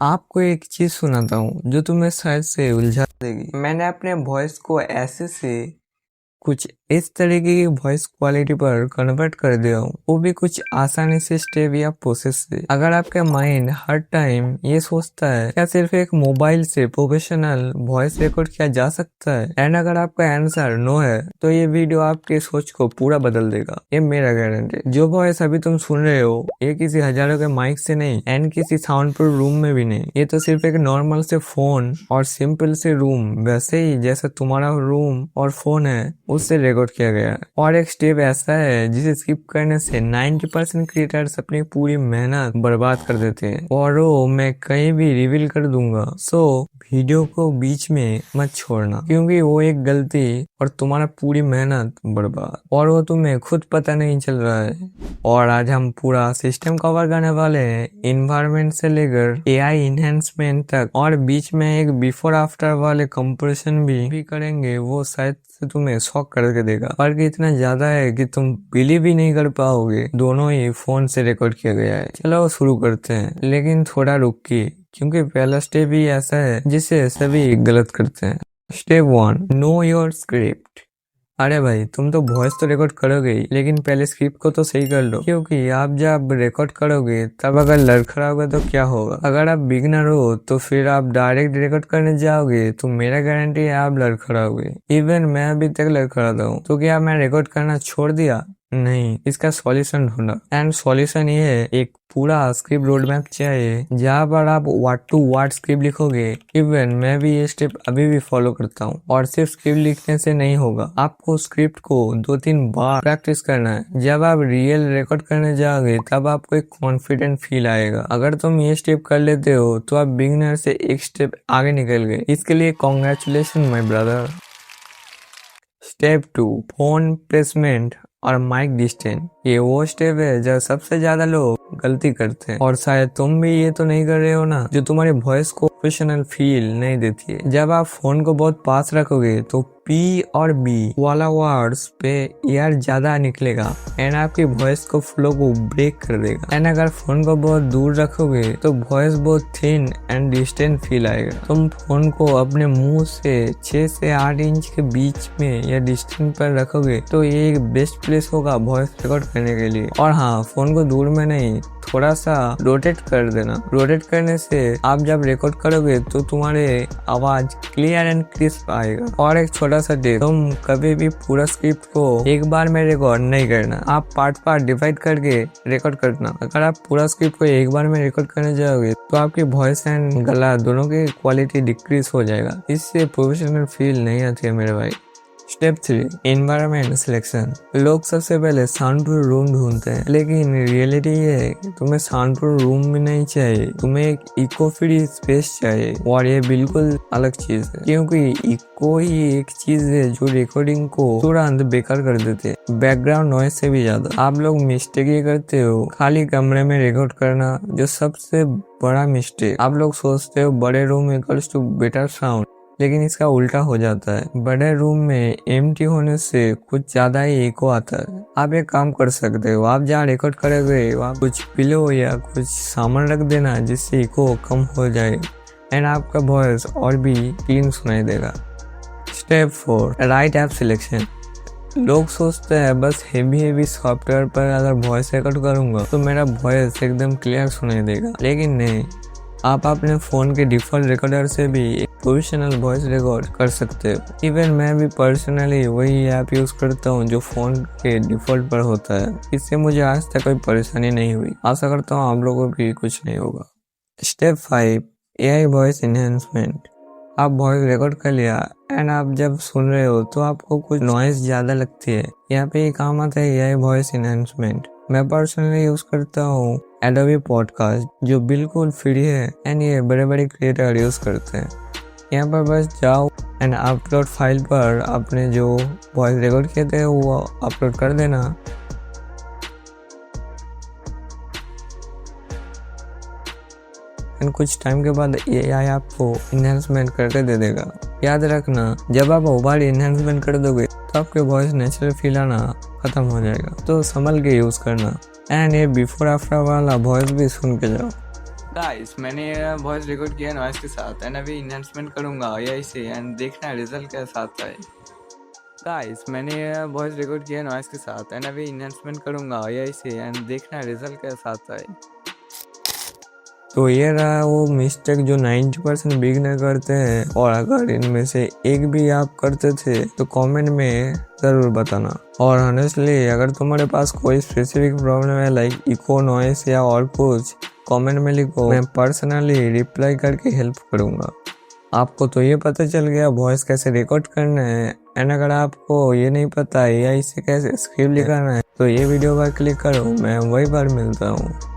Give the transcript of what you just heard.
आपको एक चीज सुनाता हूँ जो तुम्हें शायद से उलझा देगी। मैंने अपने वॉइस को ऐसे से कुछ इस तरीके की वॉइस क्वालिटी पर कन्वर्ट कर दिया हूँ, वो भी कुछ आसानी से स्टेप या प्रोसेस से। अगर आपका माइंड हर टाइम ये सोचता है क्या सिर्फ एक मोबाइल से प्रोफेशनल वॉइस रिकॉर्ड किया जा सकता है, एंड अगर आपका आंसर नो है तो ये वीडियो आपके सोच को पूरा बदल देगा। ये मेरा गारंटी। जो वॉइस अभी तुम सुन रहे हो ये किसी हजारों के माइक से नहीं, एंड किसी साउंड प्रूफ रूम में भी नहीं। ये तो सिर्फ एक नॉर्मल से फोन और सिंपल से रूम, वैसे ही जैसे तुम्हारा रूम और फोन है उससे रिकॉर्ड किया गया है। और एक स्टेप ऐसा है जिसे स्किप करने से 90% क्रिएटर्स अपनी पूरी मेहनत बर्बाद कर देते हैं, और वो मैं कहीं भी रिवील कर दूंगा। सो वीडियो को बीच में मत छोड़ना, क्योंकि वो एक गलती और तुम्हारा पूरी मेहनत बर्बाद, और वो तुम्हें खुद पता नहीं चल रहा है। और आज हम पूरा सिस्टम कवर करने वाले हैं, इन्वायरमेंट से लेकर एआई इनहेंसमेंट तक, और बीच में एक बिफोर आफ्टर वाले कंपैरिजन भी करेंगे। वो शायद से तुम्हें शॉक करके देगा। फर्क इतना ज्यादा है कि तुम बिलीव ही नहीं कर पाओगे। दोनों ही फोन से रिकॉर्ड किया गया है। चलो शुरू करते हैं, लेकिन थोड़ा रुकिए, क्योंकि पहला स्टेप ही ऐसा है जिसे सभी गलत करते हैं। Step 1, know your script. अरे भाई, तुम तो वॉइस तो रिकॉर्ड करोगे ही, लेकिन पहले स्क्रिप्ट को तो सही कर लो, क्योंकि आप जब रिकॉर्ड करोगे तब अगर लड़खड़ा होगा तो क्या होगा। अगर आप बिगिनर हो तो फिर आप डायरेक्ट रिकॉर्ड करने जाओगे तो मेरा गारंटी है आप लड़खड़ाओगे। इवन मैं अभी तक लड़खड़ाता हूँ। तो क्या मैं रिकॉर्ड करना छोड़ दिया? नहीं, इसका सॉल्यूशन ढूंढा, एंड सॉल्यूशन ये है, एक पूरा स्क्रिप्ट रोड मैप चाहिए जहाँ पर आप वर्ड टू वर्ड स्क्रिप्ट लिखोगे। इवन मैं भी ये स्टेप अभी भी फॉलो करता हूँ। और सिर्फ स्क्रिप्ट लिखने से नहीं होगा, आपको स्क्रिप्ट को 2-3 बार प्रैक्टिस करना है। जब आप रियल रिकॉर्ड करने जाओगे तब आपको एक कॉन्फिडेंट फील आएगा। अगर तुम ये स्टेप कर लेते हो तो आप बिगिनर से एक स्टेप आगे निकल गए। इसके लिए congratulation my brother. Step 2, phone placement और माइक डिस्टेंस। ये वो स्टेप है जब सबसे ज्यादा लोग गलती करते हैं, और शायद तुम भी ये तो नहीं कर रहे हो ना, जो तुम्हारी वॉइस को प्रोफेशनल फील नहीं देती है। जब आप फोन को बहुत पास रखोगे तो पी और बी वाला वर्ड्स पे एयर ज्यादा निकलेगा, एंड आपकी वॉइस को फ्लो को ब्रेक कर देगा। एंड अगर फोन को बहुत दूर रखोगे तो वॉइस बहुत थिन एंड डिस्टेंट फील आएगा। तुम फोन को अपने मुंह से 6 से 8 इंच के बीच में या डिस्टेंस पर रखोगे तो ये एक बेस्ट प्लेस होगा वॉइस रिकॉर्ड करने के लिए। और हाँ, फोन को दूर में नहीं, थोड़ा सा रोटेट कर देना। रोटेट करने से आप जब रिकॉर्ड करोगे तो तुम्हारे आवाज क्लियर एंड क्रिस्प आएगा। और एक छोटा सा टिप, तुम कभी भी पूरा स्क्रिप्ट को एक बार में रिकॉर्ड नहीं करना, आप पार्ट डिवाइड करके रिकॉर्ड करना। अगर आप पूरा स्क्रिप्ट को एक बार में रिकॉर्ड करने जाओगे तो आपकी वॉइस एंड गला दोनों की क्वालिटी डिक्रीज हो जाएगा। इससे प्रोफेशनल फील नहीं आती है मेरे भाई। Step 3, environment selection. लोग सबसे पहले साउंड प्रूफ रूम ढूंढते हैं, लेकिन रियलिटी ये है कि तुम्हें साउंड प्रूफ रूम भी नहीं चाहिए, तुम्हें एक इको फ्री स्पेस चाहिए। और ये बिल्कुल अलग चीज है, क्योंकि इको ही एक चीज है जो रिकॉर्डिंग को तुरंत बेकार कर देते हैं, बैकग्राउंड नॉइज से भी ज्यादा। आप लोग मिस्टेक ये करते हो, खाली कमरे में रिकॉर्ड करना, जो सबसे बड़ा मिस्टेक। आप लोग सोचते हो बड़े room equals to better sound, लेकिन इसका उल्टा हो जाता है। बड़े रूम में एम्प्टी होने से कुछ ज्यादा ही इको आता है। आप एक काम कर सकते हो, आप जहाँ रिकॉर्ड करोगे वहाँ कुछ पिलो या कुछ सामान रख देना जिससे इको कम हो जाए, एंड आपका वॉइस और भी क्लीन सुनाई देगा। Step 4, right app selection. लोग सोचते हैं बस हेवी सॉफ्टवेयर पर अगर वॉइस रिकॉर्ड करूंगा तो मेरा वॉइस एकदम क्लियर सुनाई देगा, लेकिन नहीं। आप अपने फोन के डिफॉल्ट रिकॉर्डर से भी एक प्रोफेशनल वॉइस रिकॉर्ड कर सकते हो। इवन मैं भी पर्सनली वही ऐप यूज करता हूँ जो फोन के डिफॉल्ट पर होता है। इससे मुझे आज तक कोई परेशानी नहीं हुई। आशा करता हूँ आप लोगों को भी कुछ नहीं होगा। Step 5, AI voice enhancement. आप वॉइस रिकॉर्ड कर लिया, एंड आप जब सुन रहे हो तो आपको कुछ नॉइज ज्यादा लगती है। यहाँ पे काम आता है एआई वॉइस एनहेंसमेंट। मैं पर्सनली यूज करता हूँ एडोबी पॉडकास्ट, जो बिल्कुल फ्री है, एंड ये बड़े क्रिएटर यूज करते हैं। यहाँ पर बस जाओ एंड अपलोड फाइल पर अपने जो वॉइस रिकॉर्ड किए थे वो अपलोड कर देना। एंड कुछ टाइम के बाद एआई आपको इनहेंसमेंट करके दे देगा। याद रखना, जब आप मोबाइल इनहेंसमेंट कर दोगे तो आपके वॉइस नेचुरल फील आना खत्म हो जाएगा। तो संभल के यूज करना, एंड ये बिफोर आफ्टर वाला वॉइस भी सुन के जाओ। गाइस मैंने वॉइस रिकॉर्ड किया नॉइस के साथ एंड अभी इन्हांसमेंट करूंगा एआई से एंड देखना रिजल्ट कैसा आता है। गाइस मैंने वॉइस रिकॉर्ड किया नॉइस के साथ एंड अभी इन्हांसमेंट करूंगा एआई से एंड देखना रिजल्ट कैसा आता है। तो ये रहा वो मिस्टेक जो 90% बिगनर करते हैं, और अगर इनमें से एक भी आप करते थे तो कमेंट में ज़रूर बताना। और ऑनेस्टली अगर तुम्हारे पास कोई स्पेसिफिक प्रॉब्लम है लाइक इको नॉइस या और कुछ, कमेंट में लिखो, मैं पर्सनली रिप्लाई करके हेल्प करूँगा। आपको तो ये पता चल गया वॉइस कैसे रिकॉर्ड करना है, एंड अगर आपको ये नहीं पता एआई से कैसे स्क्रिप्ट लिखना है तो ये वीडियो पर क्लिक करो, मैं वही पर मिलता हूँ।